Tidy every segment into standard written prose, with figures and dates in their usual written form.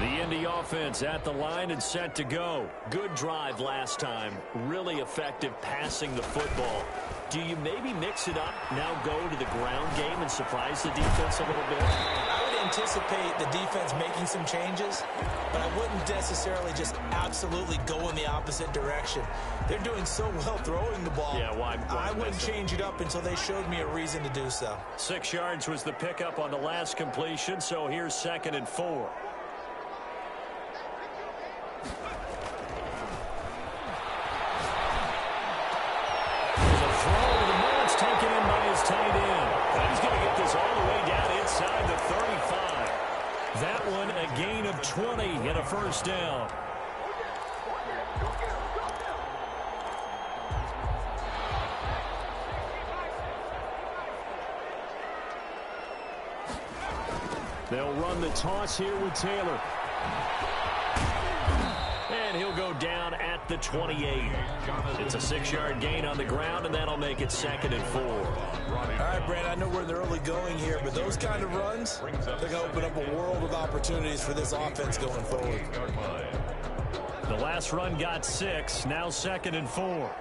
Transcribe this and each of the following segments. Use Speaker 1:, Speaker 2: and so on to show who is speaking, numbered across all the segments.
Speaker 1: The Indy offense at the line and set to go. Good drive last time. Really effective passing the football. Do you maybe mix it up, now go to the ground game and surprise the defense a little bit?
Speaker 2: I would anticipate the defense making some changes, but I wouldn't necessarily just absolutely go in the opposite direction. They're doing so well throwing the ball.
Speaker 1: Yeah, why
Speaker 2: I wouldn't change it up until they showed me a reason to do so.
Speaker 1: 6 yards was the pickup on the last completion, so here's 2nd and 4. Taken in by his tight end. He's going to get this all the way down inside the 35. That one a gain of 20 and a first down. They'll run the toss here with Taylor. And he'll go down at the 28. It's a 6-yard gain on the ground, and that'll make it 2nd and 4.
Speaker 2: All right, Brent, I know we're in the early going here, but those kind of runs, they're going to open up a world of opportunities for this offense going forward.
Speaker 1: The last run got 6, now 2nd and 4.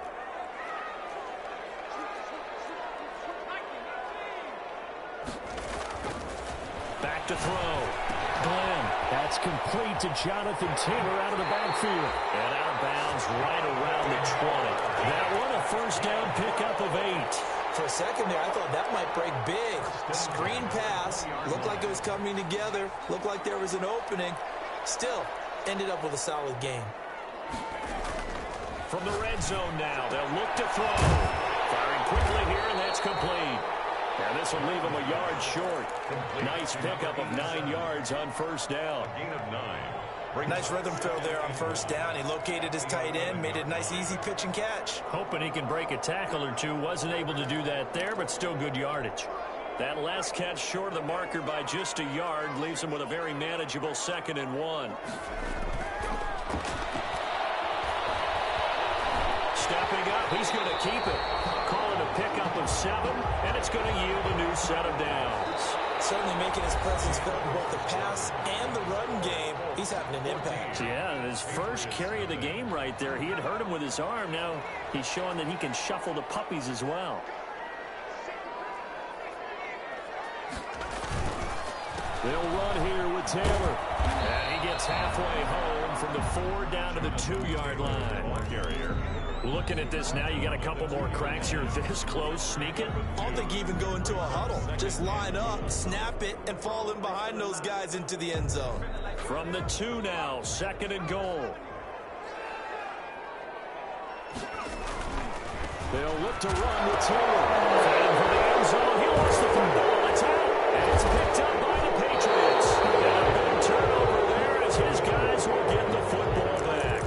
Speaker 1: Back to throw. Glenn. That's complete to Jonathan Taylor out of the backfield. And out of bounds right around the 20. That one a first down pickup of 8.
Speaker 2: For a second there, I thought that might break big. Screen pass. Looked like it was coming together. Looked like there was an opening. Still, ended up with a solid game.
Speaker 1: From the red zone now, they'll look to throw. Firing quickly here, and that's complete. And this will leave him a yard short. Nice pickup of 9 yards on first down.
Speaker 2: Nice rhythm throw there on first down. He located his tight end, made it a nice easy pitch and catch.
Speaker 1: Hoping he can break a tackle or two. Wasn't able to do that there, but still good yardage. That last catch short of the marker by just a yard leaves him with a very manageable 2nd and 1. Stepping up, he's going to keep it. Calling a pickup of 7, and it's going to yield a new set of downs.
Speaker 2: Certainly making his presence felt in both the pass and the run game. He's having an impact.
Speaker 1: Yeah, his first carry of the game right there. He had hurt him with his arm. Now he's showing that he can shuffle the puppies as well. They'll run here with Taylor. And he gets halfway home from the 4 down to the 2-yard line. Looking at this now, you got a couple more cracks here. This close, sneak it.
Speaker 2: I don't think even go into a huddle. Just line up, snap it, and fall in behind those guys into the end zone.
Speaker 1: From the 2 now, 2nd and goal. They'll look to run with Taylor. Fading for the end zone. He lost the football. It's out. And it's picked up by the Patriots. And a big turnover there as his guys will get the football back.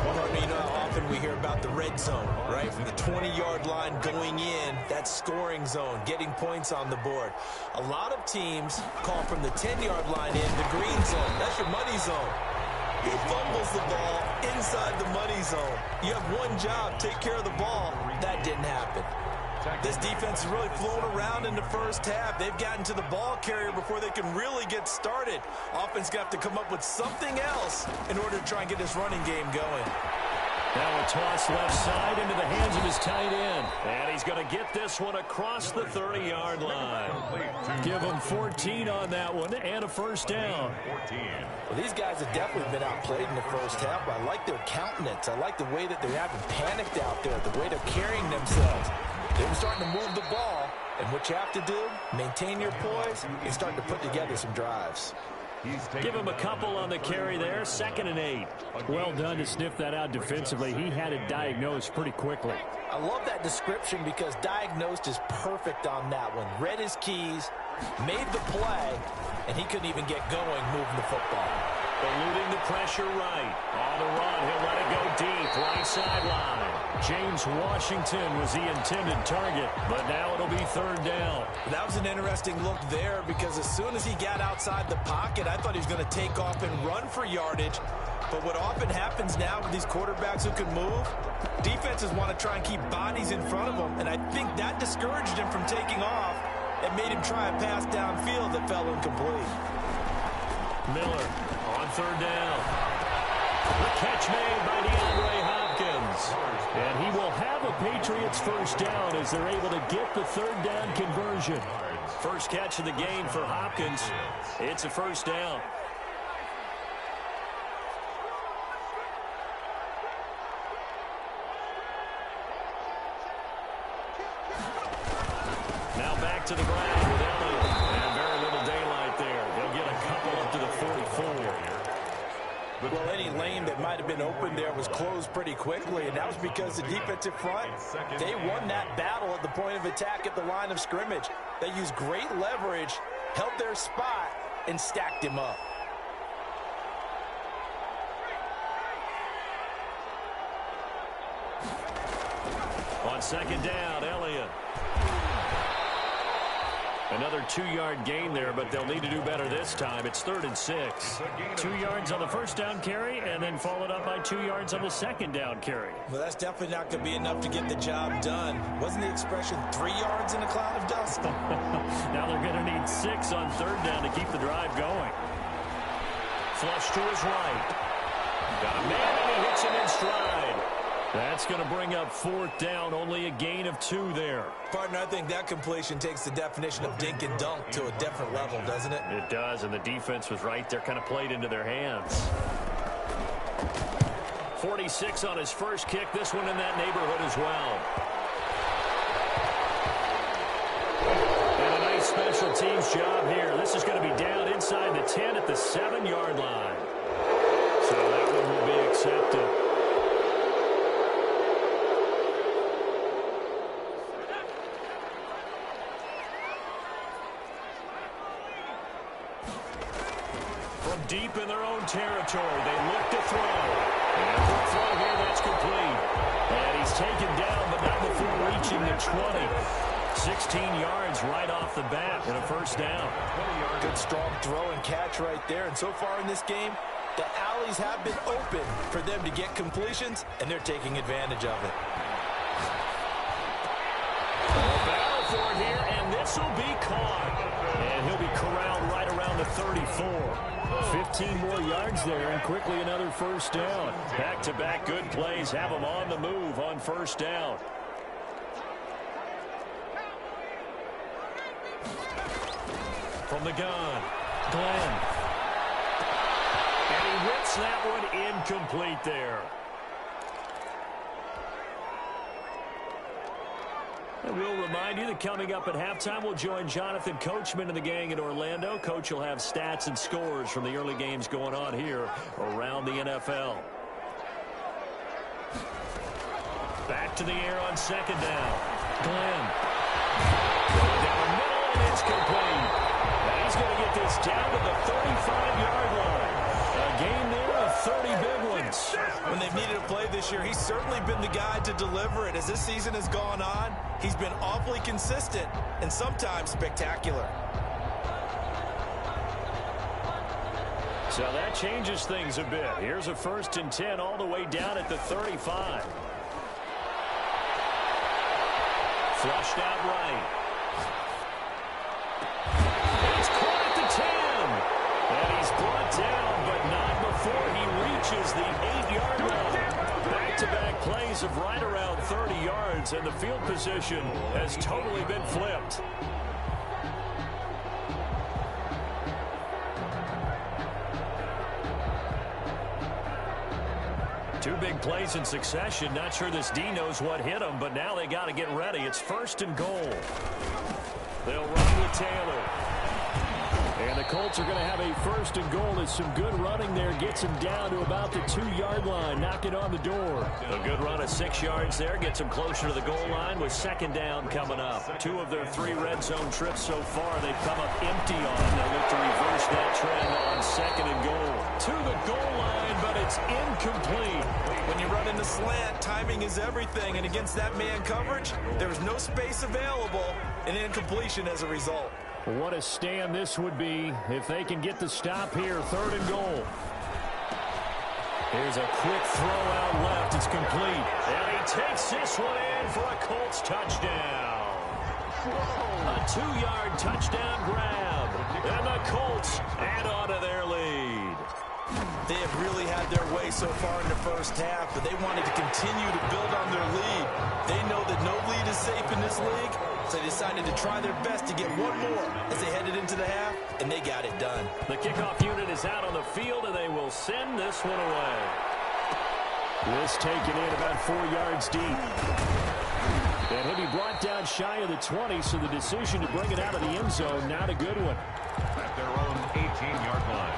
Speaker 2: Well, I mean, often we hear about the red zone, right? From the 20-yard line going in, that scoring zone, getting points on the board. A lot of teams call from the 10-yard line in the green zone. That's your money zone. He fumbles the ball inside the money zone. You have one job, take care of the ball. That didn't happen. This defense is really flown around in the first half. They've gotten to the ball carrier before they can really get started. Offense got to come up with something else in order to try and get this running game going.
Speaker 1: Now a toss left side into the hands of his tight end. And he's going to get this one across the 30-yard line. Give him 14 on that one and a first down.
Speaker 2: Well, these guys have definitely been outplayed in the first half. I like their countenance. I like the way that they haven't panicked out there, the way they're carrying themselves. They're starting to move the ball. And what you have to do, maintain your poise and start to put together some drives.
Speaker 1: Give him a couple on the carry there. 2nd and 8. Well done to sniff that out defensively. He had it diagnosed pretty quickly.
Speaker 2: I love that description because diagnosed is perfect on that one. Read his keys, made the play, and he couldn't even get going moving the football.
Speaker 1: Eluding the pressure right. On the run, he'll let it go deep. Right sideline. James Washington was the intended target, but now it'll be 3rd down.
Speaker 2: That was an interesting look there because as soon as he got outside the pocket, I thought he was going to take off and run for yardage. But what often happens now with these quarterbacks who can move, defenses want to try and keep bodies in front of them, and I think that discouraged him from taking off and made him try a pass downfield that fell incomplete.
Speaker 1: Miller On third down. The catch made by DeAndre Hopkins. And he will have a Patriots first down as they're able to get the third down conversion. First catch of the game for Hopkins. It's a first down. Now back to the ground with Elliott. And very little daylight there. They'll get a couple up to the 44.
Speaker 2: Well, any lane that might have been open there was closed pretty quickly, and that was because the defensive front, they won that battle at the point of attack at the line of scrimmage. They used great leverage, held their spot, and stacked him up.
Speaker 1: On second down, Elliott. Another 2-yard gain there, but they'll need to do better this time. It's 3rd and 6. 2 yards on the first down carry, and then followed up by 2 yards on the second down carry.
Speaker 2: Well, that's definitely not going to be enough to get the job done. Wasn't the expression 3 yards in a cloud of dust?
Speaker 1: Now they're going to need 6 on third down to keep the drive going. Flush to his right. Got a man, and he hits him in stride. That's going to bring up 4th down, only a gain of 2 there.
Speaker 2: Partner, I think that completion takes the definition of dink and dunk to a different level, doesn't it?
Speaker 1: It does, and the defense was right there, kind of played into their hands. 46 on his first kick, this one in that neighborhood as well. And a nice special teams job here. This is going to be down inside the 10 at the 7-yard line. So that one will be accepted. Deep in their own territory, they look to throw. And a quick throw here, that's complete. And he's taken down, but not before reaching the 20. 16 yards right off the bat and a first down.
Speaker 2: Good strong throw and catch right there. And so far in this game, the alleys have been open for them to get completions, and they're taking advantage of it.
Speaker 1: Battle for it here, and this will be caught. And he'll be corralled right around the 34. 15 more yards there, and quickly another first down. Back-to-back good plays have them on the move on first down. From the gun, Glenn. And he whips that one incomplete there. And we'll remind you that coming up at halftime, we'll join Jonathan Coachman and the gang in Orlando. Coach will have stats and scores from the early games going on here around the NFL. Back to the air on second down. Glenn. Down the middle, and it's complete. Now he's going to get this down to the 35-yard line. A gain there of 30 big ones.
Speaker 2: When they've needed a play this year, he's certainly been the guy to deliver it. As this season has gone on, he's been awfully consistent and sometimes spectacular.
Speaker 1: So that changes things a bit. Here's a 1st and 10 all the way down at the 35. Flushed out right. He's caught at the 10. And he's brought down, but not before he reaches the 8-yard line. Back-to-back plays of right around 30 yards, and the field position has totally been flipped. Two big plays in succession. Not sure this D knows what hit him, but now they got to get ready. It's 1st and goal. They'll run with Taylor. And the Colts are going to have a 1st and goal. It's some good running there. Gets him down to about the 2-yard line. Knocking on the door. A good run of 6 yards there. Gets him closer to the goal line with second down coming up. 2 of their 3 red zone trips so far, they've come up empty on. They'll look to reverse that trend on 2nd and goal. To the goal line, but it's incomplete.
Speaker 2: When you run in the slant, timing is everything. And against that man coverage, there's no space available. An incompletion as a result.
Speaker 1: What a stand this would be if they can get the stop here. 3rd and goal. Here's a quick throw out left. It's complete. And he takes this one in for a Colts touchdown. A 2-yard touchdown grab. And the Colts add on to their lead.
Speaker 2: they have really had their way so far in the first half, but they wanted to continue to build on their lead. They know that no lead is safe in this league, so they decided to try their best to get one more as they headed into the half, and they got it done.
Speaker 1: The kickoff unit is out on the field, and they will send this one away. This taken in about 4 yards deep. And he'll be brought down shy of the 20, so the decision to bring it out of the end zone, not a good one.
Speaker 3: At their own 18-yard line.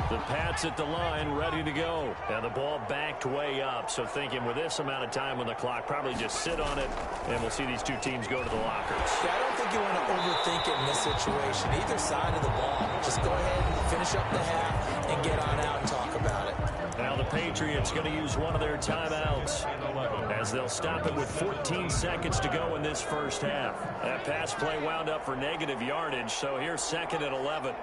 Speaker 1: The Pats at the line, ready to go. And the ball backed way up, so thinking with this amount of time on the clock, probably just sit on it, and we'll see these two teams go to the lockers.
Speaker 2: Yeah, I don't think you want to overthink it in this situation. Either side of the ball, just go ahead and finish up the half and get on out and talk about it.
Speaker 1: Now the Patriots going to use one of their timeouts as they'll stop it with 14 seconds to go in this first half. That pass play wound up for negative yardage, so here's 2nd and 11.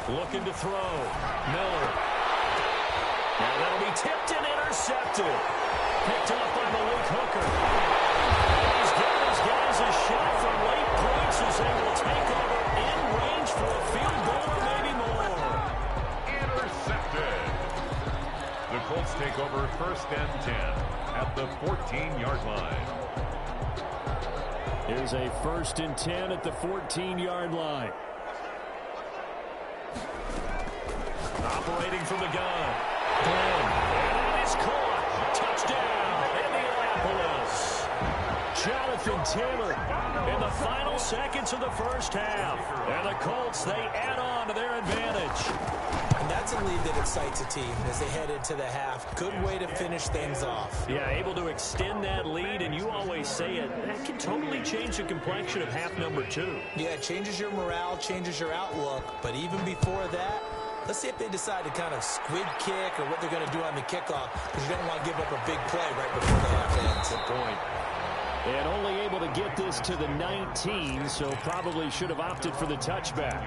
Speaker 1: Looking to throw. Miller. Now that'll be tipped and intercepted. Picked off by Malik Hooker. He's giving his guys a shot from late points as they will take over in range for a field goal or maybe more.
Speaker 3: Intercepted. The Colts take over 1st and 10 at the 14-yard line.
Speaker 1: Here's a 1st and 10 at the 14-yard line. Operating from the gun. Glenn. And it is caught. Touchdown, Indianapolis. Jonathan Taylor in the final seconds of the first half. And the Colts, they add on to their advantage.
Speaker 2: And that's a lead that excites a team as they head into the half. Good way to finish things off.
Speaker 1: Yeah, able to extend that lead, and you always say it, that can totally change the complexion of half number 2.
Speaker 2: Yeah, it changes your morale, changes your outlook. But even before that, let's see if they decide to kind of squid kick or what they're going to do on the kickoff, because you don't want to give up a big play right before the half ends.
Speaker 1: Good point. And only able to get this to the 19, so probably should have opted for the touchback.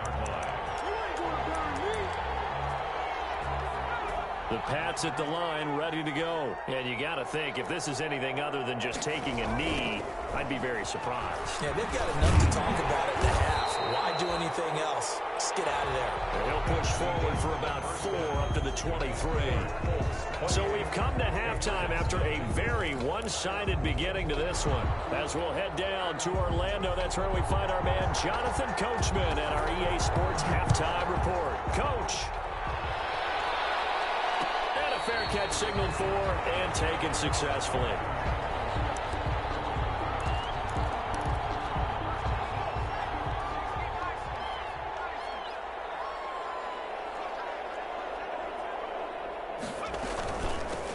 Speaker 1: The Pats at the line, ready to go. And you got to think, if this is anything other than just taking a knee, I'd be very surprised.
Speaker 2: Yeah, they've got enough to talk about at the half. Why do anything else? Just get out of there.
Speaker 1: And he'll push forward for about 4 up to the 23. So we've come to halftime after a very one-sided beginning to this one. As we'll head down to Orlando, that's where we find our man Jonathan Coachman at our EA Sports Halftime Report. Coach. Fair catch signaled for and taken successfully.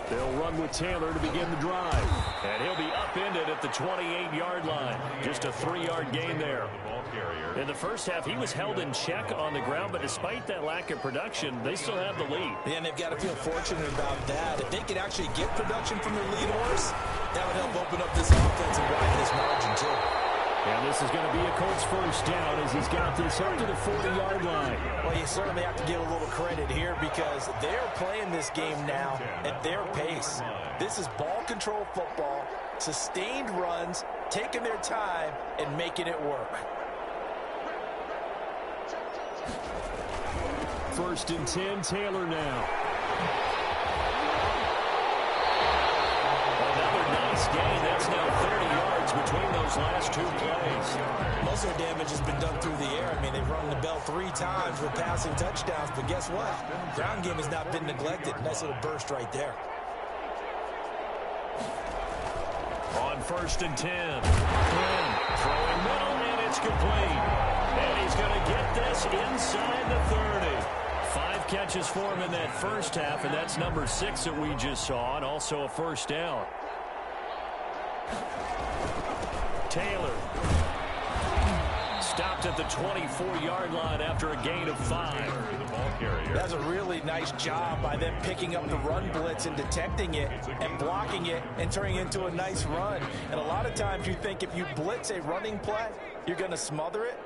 Speaker 1: They'll run with Taylor to begin the drive. And he'll be upended at the 28-yard line. Just a 3-yard gain there. In the first half, he was held in check on the ground, but despite that lack of production, they still have the lead.
Speaker 2: Yeah, and they've got to feel fortunate about that. If they could actually get production from their lead horse, that would help open up this offense and widen this margin, too.
Speaker 1: And this is going to be a Colts first down as he's got this up to the 40-yard line.
Speaker 2: Well, you certainly have to give a little credit here because they're playing this game now at their pace. This is ball control football, sustained runs, taking their time, and making it work.
Speaker 1: 1st and 10, Taylor now. Another nice gain. That's now 30 yards between those last 2 plays.
Speaker 2: Most of their damage has been done through the air. I mean, they've rung the bell 3 times with passing touchdowns, but guess what? Ground game has not been neglected. Nice little burst right there.
Speaker 1: On 1st and 10. Glenn throwing middle, and it's complete. And he's going to get this inside the 30. 5 catches for him in that first half, and that's number 6 that we just saw, and also a first down. Taylor stopped at the 24-yard line after a gain of 5.
Speaker 2: That's a really nice job by them picking up the run blitz and detecting it and blocking it and turning it into a nice run. And a lot of times you think if you blitz a running play, you're going to smother it.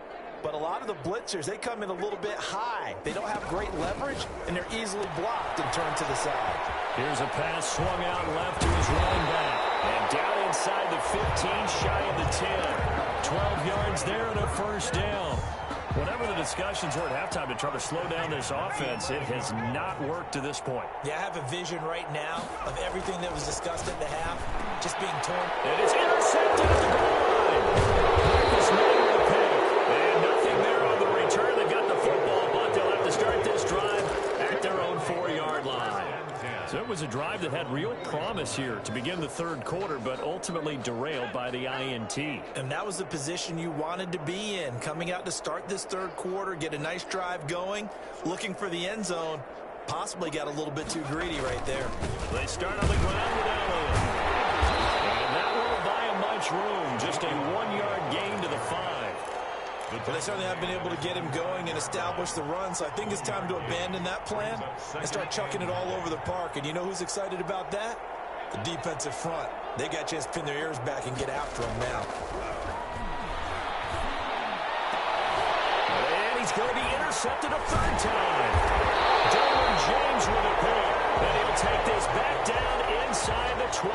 Speaker 2: But a lot of the blitzers, they come in a little bit high. They don't have great leverage, and they're easily blocked and turned to the side.
Speaker 1: Here's a pass swung out left to his running back. And down inside the 15, shy of the 10. 12 yards there and a first down. Whatever the discussions were at halftime to try to slow down this offense, it has not worked to this point.
Speaker 2: Yeah, I have a vision right now of everything that was discussed at the half just being torn.
Speaker 1: It is intercepted at the goal line. Marcus May with a pick. And nothing there on the return. They got the football, but they'll have to start this drive at their own 4-yard line. So it was a drive that had real promise here to begin the third quarter, but ultimately derailed by the INT.
Speaker 2: And that was the position you wanted to be in, coming out to start this third quarter, get a nice drive going, looking for the end zone. Possibly got a little bit too greedy right there.
Speaker 1: They start on the ground with Elliott. And that won't buy him much room. Just a 1-yard gain to the 5.
Speaker 2: But they certainly have been able to get him going and establish the run, so I think it's time to abandon that plan and start chucking it all over the park. And you know who's excited about that? The defensive front. They got a chance to pin their ears back and get after him now.
Speaker 1: And he's going to be intercepted a third time. Derwin James with a pick. And he'll take this back down inside the 20.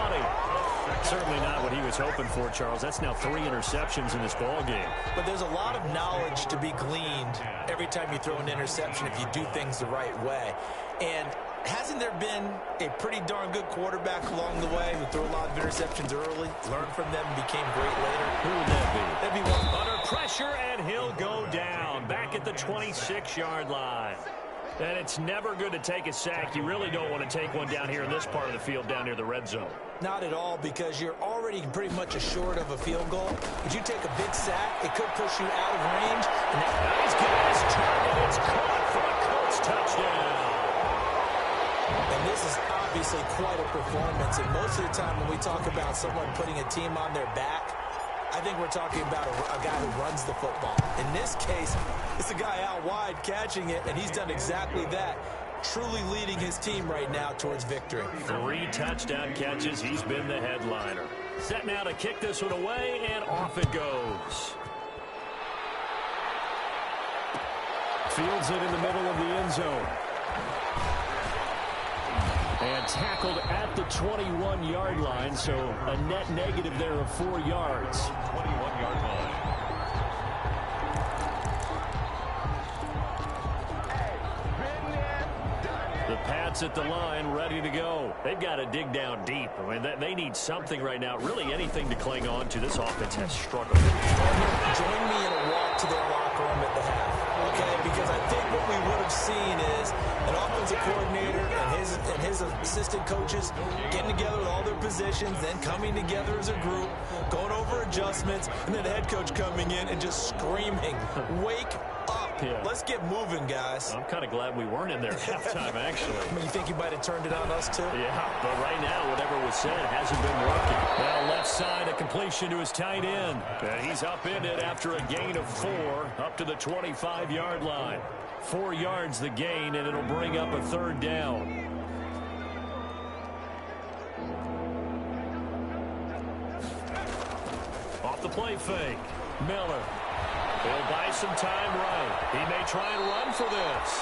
Speaker 1: Certainly not what he was hoping for, Charles. That's now 3 interceptions in this ball game.
Speaker 2: But there's a lot of knowledge to be gleaned every time you throw an interception if you do things the right way. And hasn't there been a pretty darn good quarterback along the way who threw a lot of interceptions early, learned from them, and became great later?
Speaker 1: Who would that be?
Speaker 2: That'd be one.
Speaker 1: Under pressure, and he'll go down back at the 26-yard line. And it's never good to take a sack. You really don't want to take one down here in this part of the field down near the red zone.
Speaker 2: Not at all, because you're already pretty much assured of a field goal. If you take a big sack, it could push you out of range. And
Speaker 1: now he's got his target. It's caught for a Colts touchdown.
Speaker 2: And this is obviously quite a performance. And most of the time when we talk about someone putting a team on their back, I think we're talking about a guy who runs the football. In this case, it's a guy out wide catching it, and he's done exactly that, truly leading his team right now towards victory.
Speaker 1: 3 touchdown catches. He's been the headliner. Set now to kick this one away, and off it goes. Fields it in the middle of the end zone. And tackled at the 21-yard line, so a net negative there of 4 yards.
Speaker 3: 21-yard line.
Speaker 1: The Pats at the line, ready to go. They've got to dig down deep. I mean, they need something right now, really anything to cling on to. This offense has struggled.
Speaker 2: Join me in a walk to their locker room at the half, okay? Because I think what we would have seen is an offensive coordinator and his assistant coaches getting together with all their positions, then coming together as a group, going over adjustments, and then the head coach coming in and just screaming, "Wake up. Yeah. Let's get moving, guys."
Speaker 1: I'm kind of glad we weren't in there at halftime, actually.
Speaker 2: I mean, you think you might have turned it on us, too?
Speaker 1: Yeah, but right now, whatever was said hasn't been working. Now left side, a completion to his tight end. And he's up in it after a gain of 4, up to the 25-yard line. 4 yards the gain, and it'll bring up a third down. Off the play fake. Miller. He'll buy some time right. He may try and run for this.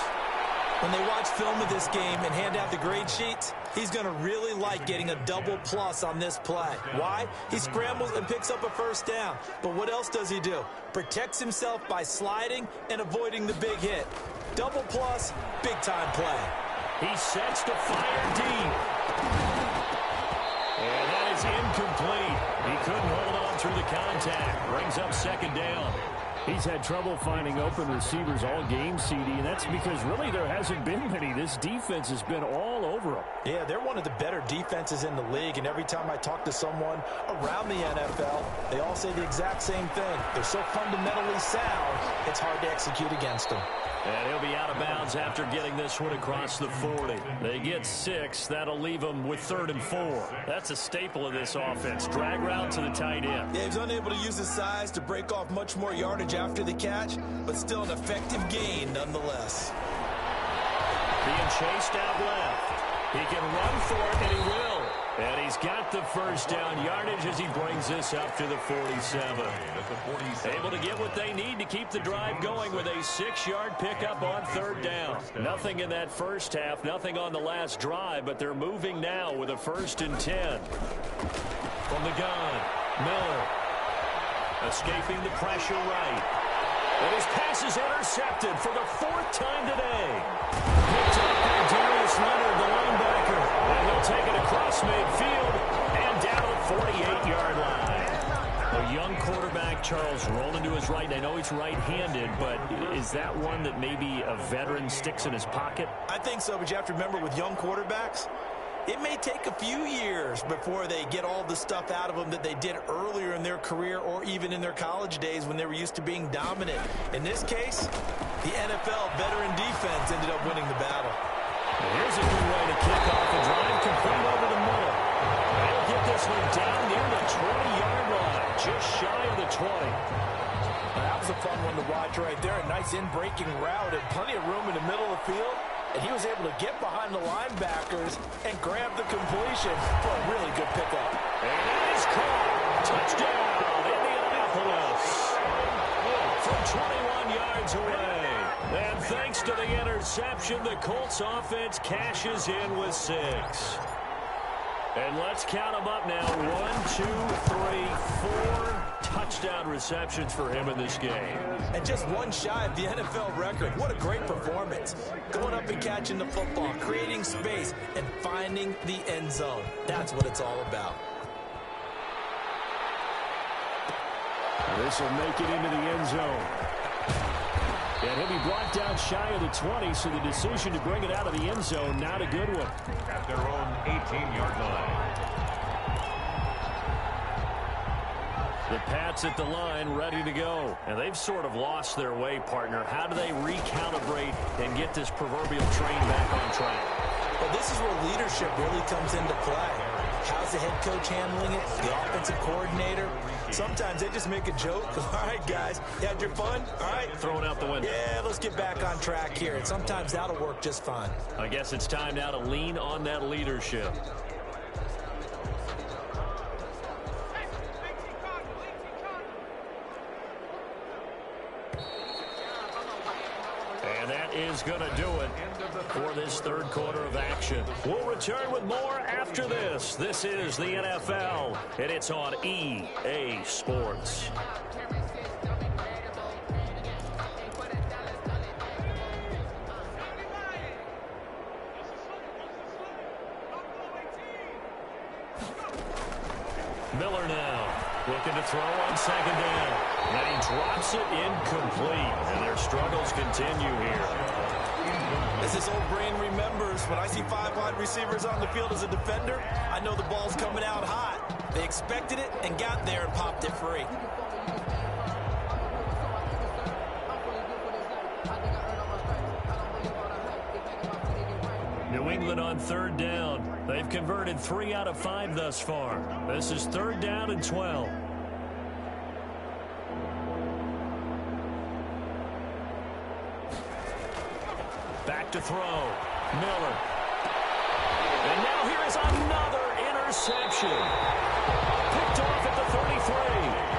Speaker 2: When they watch film of this game and hand out the grade sheets, he's going to really like getting a double plus on this play. Why? He scrambles and picks up a first down. But what else does he do? Protects himself by sliding and avoiding the big hit. Double plus, big time play.
Speaker 1: He sets to fire deep. And that is incomplete. He couldn't hold on through the contact. Brings up second down. He's had trouble finding open receivers all game, CD, and that's because really there hasn't been many. This defense has been all over them.
Speaker 2: Yeah, they're one of the better defenses in the league, and every time I talk to someone around the NFL, they all say the exact same thing. They're so fundamentally sound, it's hard to execute against them.
Speaker 1: And he'll be out of bounds after getting this one across the 40. They get 6. That'll leave them with 3rd and 4. That's a staple of this offense. Drag route to the tight end.
Speaker 2: Yeah, he's unable to use his size to break off much more yardage after the catch, but still an effective gain nonetheless.
Speaker 1: Being chased out left. He can run for it, and he will. And he's got the first down yardage as he brings this up to the 47. Able to get what they need to keep the drive going with a 6-yard pickup on 3rd down. Nothing in that first half, nothing on the last drive, but they're moving now with a 1st and 10. From the gun, Miller. Escaping the pressure right. And his pass is intercepted for the 4th time today. Picked up by Darius Leonard, the linebacker. And he'll take it across midfield and down to the 48-yard line. A young quarterback, Charles, rolling to his right. I know he's right-handed, but is that one that maybe a veteran sticks in his pocket?
Speaker 2: I think so, but you have to remember with young quarterbacks, it may take a few years before they get all the stuff out of them that they did earlier in their career or even in their college days when they were used to being dominant. In this case, the NFL veteran defense ended up winning the battle.
Speaker 1: Here's a good way to kick off a drive, complete over the middle. They'll get this one down near the 20-yard line, just shy of the 20.
Speaker 2: That was a fun one to watch right there. A nice in-breaking route and plenty of room in the middle of the field. And he was able to get behind the linebackers and grab the completion for a really good pickup.
Speaker 1: And it is caught. Touchdown, Indianapolis. From 21 yards away. And thanks to the interception, the Colts offense cashes in with 6. And let's count them up now. 1, 2, 3, 4 touchdown receptions for him in this game.
Speaker 2: And just one shy of the NFL record. What a great performance. Going up and catching the football, creating space, and finding the end zone. That's what it's all about.
Speaker 1: This will make it into the end zone. And he'll be brought down shy of the 20, so the decision to bring it out of the end zone, not a good one.
Speaker 3: At their own 18-yard line.
Speaker 1: The Pats at the line, ready to go. And they've sort of lost their way, partner. How do they recalibrate and get this proverbial train back on track?
Speaker 2: Well, this is where leadership really comes into play. How's the head coach handling it? The offensive coordinator? Sometimes they just make a joke. All right, guys, you had your fun? All right.
Speaker 1: Throw it out the window.
Speaker 2: Yeah, let's get back on track here. And sometimes that'll work just fine.
Speaker 1: I guess it's time now to lean on that leadership. And that is going to do it for this third quarter of action. We'll return with more after this. This is the NFL, and it's on EA Sports. Miller now looking to throw on second down. And he drops it incomplete. And their struggles continue here.
Speaker 2: As this old brain remembers, when I see 5 wide receivers on the field as a defender, I know the ball's coming out hot. They expected it and got there and popped it free.
Speaker 1: New England on third down. They've converted 3 out of 5 thus far. This is third down and 12. Back to throw. Miller. And now here is another interception. Picked off at the 33.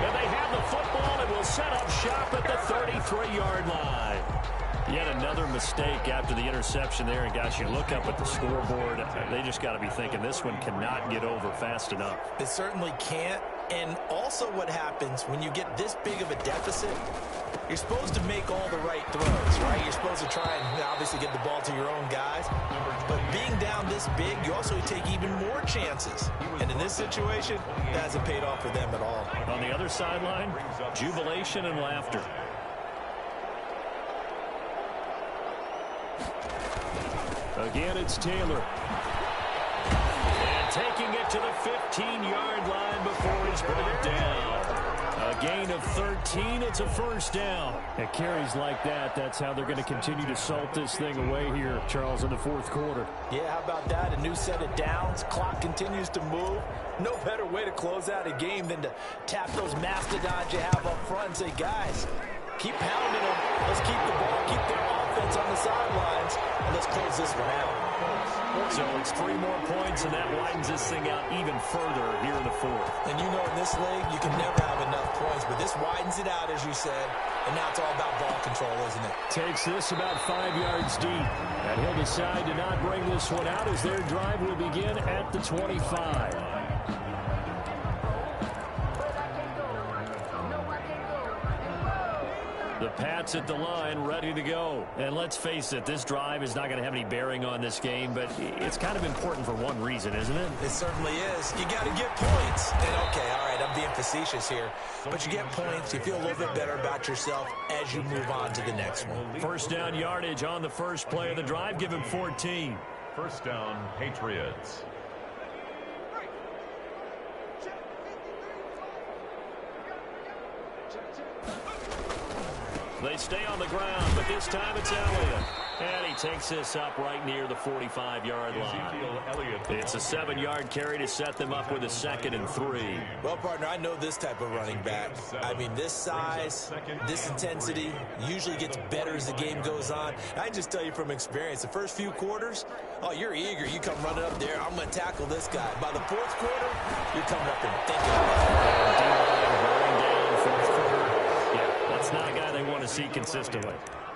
Speaker 1: And they have the football and will set up shop at the 33-yard line. Yet another mistake after the interception there. And, gosh, you look up at the scoreboard. They just got to be thinking this one cannot get over fast enough.
Speaker 2: It certainly can't. And also what happens when you get this big of a deficit, you're supposed to make all the right throws, right? You're supposed to try and obviously get the ball to your own guys. But being down this big, you also take even more chances. And in this situation, that hasn't paid off for them at all.
Speaker 1: On the other sideline, jubilation and laughter. Again, it's Taylor. And taking it to the 15-yard line before he's brought down. A gain of 13, it's a first down. At carries like that, that's how they're going to continue to salt this thing away here, Charles, in the fourth quarter.
Speaker 2: Yeah, how about that? A new set of downs. Clock continues to move. No better way to close out a game than to tap those mastodons you have up front and say, guys, keep pounding them. Let's keep the ball, keep their offense on the sidelines, and let's close this one out.
Speaker 1: So it's 3 more points, and that widens this thing out even further here in the fourth.
Speaker 2: And you know in this league, you can never have enough points, but this widens it out, as you said, and now it's all about ball control, isn't it?
Speaker 1: Takes this about 5 yards deep, and he'll decide to not bring this one out as their drive will begin at the 25. The Pats at the line, ready to go. And let's face it, this drive is not going to have any bearing on this game, but it's kind of important for one reason, isn't it?
Speaker 2: It certainly is. You got to get points. And okay, all right, I'm being facetious here. But you get points, you feel a little bit better about yourself as you move on to the next one.
Speaker 1: First down yardage on the first play of the drive. Give him 14.
Speaker 3: First down, Patriots.
Speaker 1: They stay on the ground, but this time it's Elliott. And he takes this up right near the 45-yard line. It's a 7-yard carry to set them up with a 2nd and 3.
Speaker 2: Well, partner, I know this type of running back. I mean, this size, this intensity usually gets better as the game goes on. I can just tell you from experience, the first few quarters, oh, you're eager. You come running up there, I'm going to tackle this guy. By the fourth quarter, you're coming up and thinking
Speaker 1: That's not a guy they want to see consistently.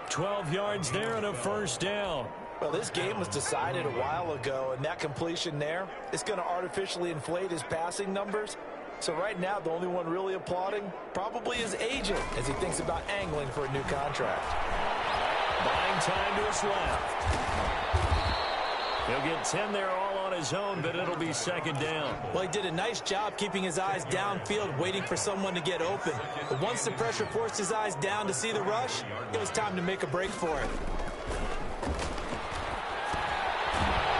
Speaker 1: 12 yards there and a first down.
Speaker 2: Well, this game was decided a while ago, and that completion there is going to artificially inflate his passing numbers. So right now, the only one really applauding probably his agent as he thinks about angling for a new contract.
Speaker 1: Buying time to his left. He'll get 10 there all on his own, but it'll be 2nd down.
Speaker 2: Well, he did a nice job keeping his eyes downfield, waiting for someone to get open. But once the pressure forced his eyes down to see the rush, it was time to make a break for it.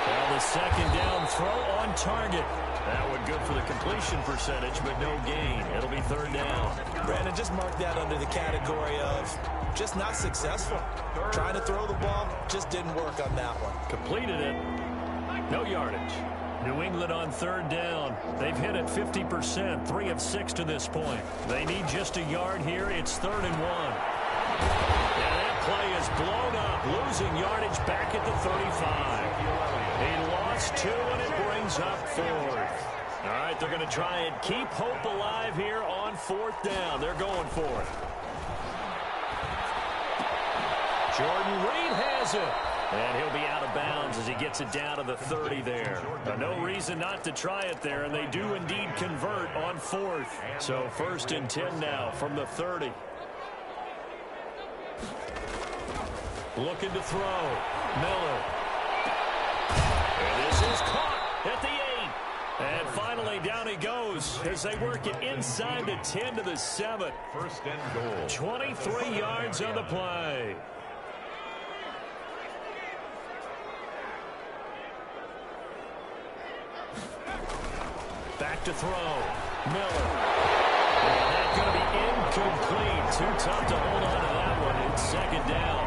Speaker 1: Well, the 2nd down throw on target. That one good for the completion percentage, but no gain. It'll be 3rd down.
Speaker 2: Brandon, just mark that under the category of just not successful. Trying to throw the ball, just didn't work on that one.
Speaker 1: Completed it. No yardage. New England on 3rd down. They've hit it 50%, 3 of 6 to this point. They need just a yard here. It's 3rd and 1. And that play is blown up, losing yardage back at the 35. He lost 2, and it brings up 4th. All right, they're going to try and keep hope alive here on 4th down. They're going for it. Jordan Reed has it. And he'll be out of bounds as he gets it down to the 30 there. But no reason not to try it there, and they do indeed convert on 4th. So 1st and 10 now from the 30. Looking to throw. Miller. And this is caught at the 8. And finally down he goes as they work it inside the 10 to the 7.
Speaker 3: 1st and goal.
Speaker 1: 23 yards on the play. Back to throw. Miller. And that's going to be incomplete. Too tough to hold on to that one. It's 2nd down.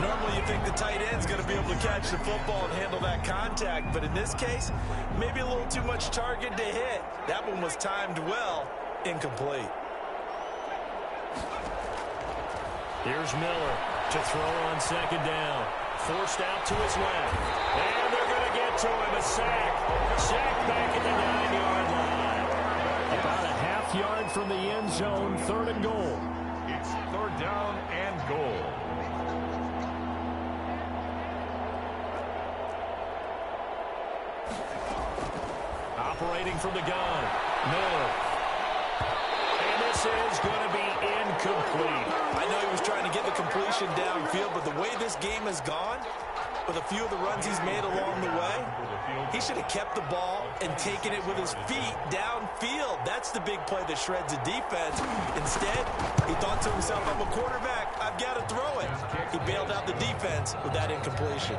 Speaker 2: Normally you think the tight end's going to be able to catch the football and handle that contact, but in this case, maybe a little too much target to hit. That one was timed well. Incomplete.
Speaker 1: Here's Miller to throw on 2nd down. Forced out to his left. And they're going to get to him. A sack. Sack back at the 9-yard line. About a half yard from the end zone. 3rd and goal.
Speaker 3: It's 3rd down and goal.
Speaker 1: Operating from the gun. Miller. And this is going to be incomplete.
Speaker 2: I know he was trying to get the completion downfield, but the way this game has gone, with a few of the runs he's made along the way, he should have kept the ball and taken it with his feet downfield. That's the big play that shreds the defense. Instead, he thought to himself, I'm a quarterback. I've got to throw it. He bailed out the defense with that incompletion.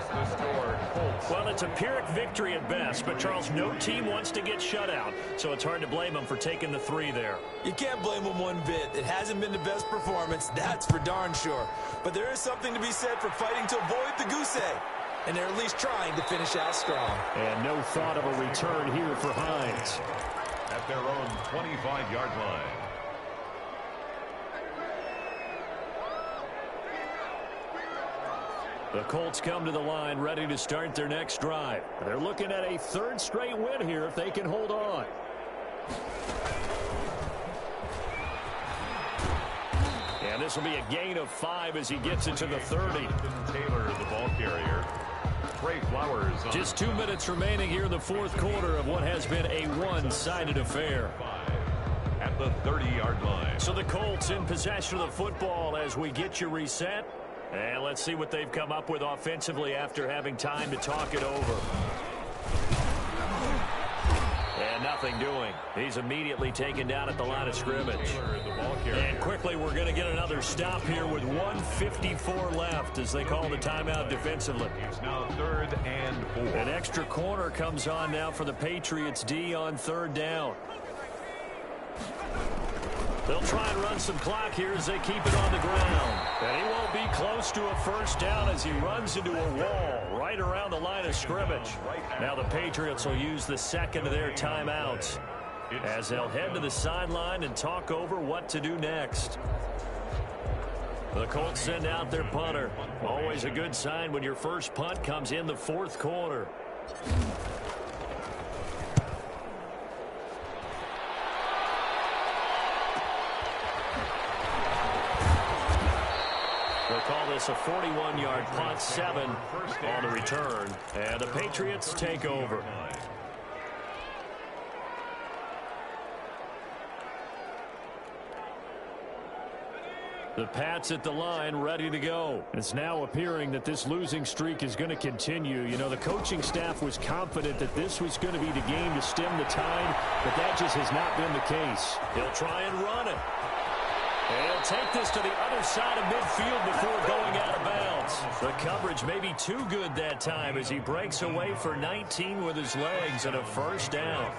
Speaker 1: Well, it's a Pyrrhic victory at best, but Charles, no team wants to get shut out, so it's hard to blame him for taking the 3 there.
Speaker 2: You can't blame him one bit. It hasn't been the best performance, that's for darn sure. But there is something to be said for fighting to avoid the goose egg. And they're at least trying to finish out strong.
Speaker 1: And no thought of a return here for Hines.
Speaker 3: At their own 25-yard line.
Speaker 1: The Colts come to the line ready to start their next drive. They're looking at a 3rd straight win here if they can hold on. And this will be a gain of 5 as he gets it to the 30.
Speaker 3: Taylor, the ball carrier. Trey Flowers.
Speaker 1: Just 2 minutes remaining here in the 4th quarter of what has been a one-sided affair.
Speaker 3: At the 30-yard line.
Speaker 1: So the Colts in possession of the football as we get you reset. And let's see what they've come up with offensively after having time to talk it over. And nothing doing. He's immediately taken down at the line of scrimmage. And quickly we're going to get another stop here with 1:54 left as they call the timeout defensively.
Speaker 3: It's now 3rd and 4.
Speaker 1: An extra corner comes on now for the Patriots D on 3rd down. They'll try and run some clock here as they keep it on the ground. And he won't be close to a first down as he runs into a wall right around the line of scrimmage. Now the Patriots will use the second of their timeouts as they'll head to the sideline and talk over what to do next. The Colts send out their punter. Always a good sign when your first punt comes in the 4th quarter. They'll call this a 41-yard punt, 7 on the return, and the Patriots take over. The Pats at the line, ready to go. It's now appearing that this losing streak is going to continue. You know, the coaching staff was confident that this was going to be the game to stem the tide, but that just has not been the case. He'll try and run it. And he'll take this to the other side of midfield before going out of bounds. The coverage may be too good that time as he breaks away for 19 with his legs and a first down.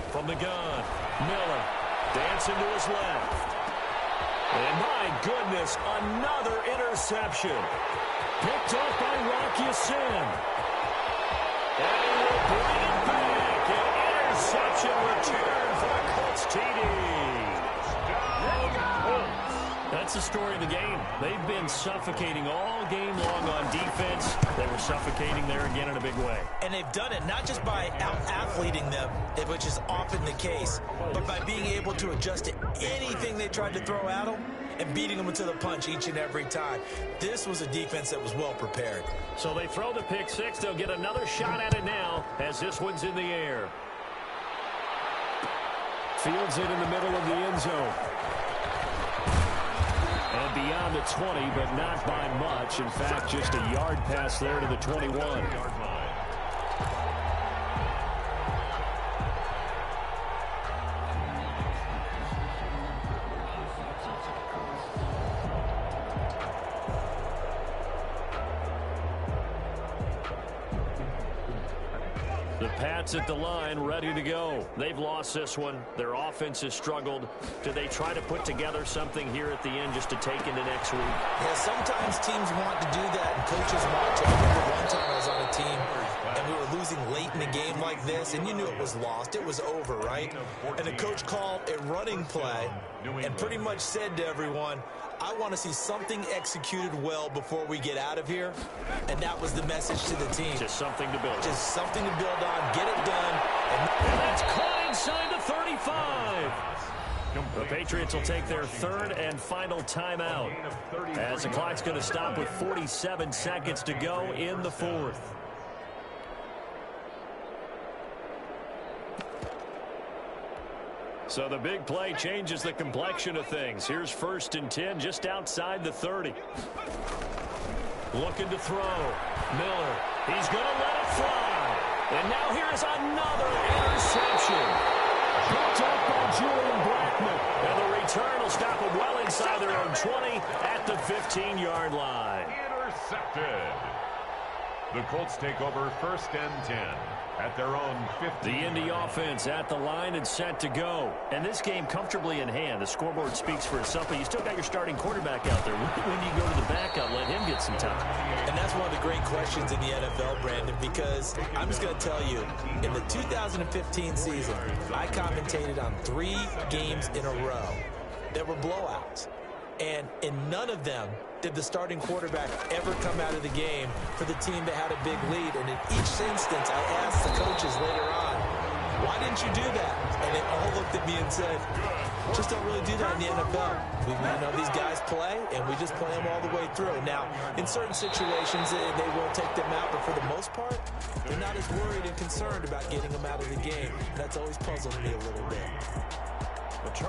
Speaker 1: From the gun, Miller dancing to his left. And my goodness, another interception. Picked up by Rocky Sin. And he will bring it back. An interception return for the Colts TD. That's the story of the game. They've been suffocating all game long on defense. They were suffocating there again in a big way.
Speaker 2: And they've done it not just by out-athleting them, which is often the case, but by being able to adjust to anything they tried to throw at them and beating them to the punch each and every time. This was a defense that was well prepared.
Speaker 1: So they throw the pick six. They'll get another shot at it now as this one's in the air. Fields it in the middle of the end zone. And beyond the 20, but not by much. In fact, just a yard pass there to the 21. The Pats at the line, ready to go. They've lost this one. Their offense has struggled. Do they try to put together something here at the end just to take into next week?
Speaker 2: Yeah, sometimes teams want to do that, and coaches watch it. I remember one time I was on a team, and we were losing late in the game like this, and you knew it was lost. It was over, right? And the coach called a running play and pretty much said to everyone, I want to see something executed well before we get out of here. And that was the message to the team.
Speaker 1: Just something to build.
Speaker 2: Just something to build on. Get it done.
Speaker 1: And that's caught inside the 35. The Patriots will take their third and final timeout as the clock's going to stop with 47 seconds to go in the fourth. So the big play changes the complexion of things. Here's 1st and 10 just outside the 30. Looking to throw. Miller. He's going to let it fly. And now here's another interception. Picked up by Julian Blackman. And the return will stop them well inside their own 20 at the 15-yard line.
Speaker 3: Intercepted. The Colts take over 1st and 10 at their own 50.
Speaker 1: The Indy offense at the line and set to go. And this game comfortably in hand. The scoreboard speaks for itself, but you still got your starting quarterback out there. When do you go to the backup, let him get some time?
Speaker 2: And that's one of the great questions in the NFL, Brandon, because I'm just going to tell you, in the 2015 season, I commentated on 3 games in a row that were blowouts. And in none of them did the starting quarterback ever come out of the game for the team that had a big lead. And in each instance, I asked the coaches later on, why didn't you do that? And and they all looked at me and said, just don't really do that in the NFL. These guys play, and we just play them all the way through. Now, in certain situations, they won't take them out, but for the most part, they're not as worried and concerned about getting them out of the game. That's always puzzled me a little bit.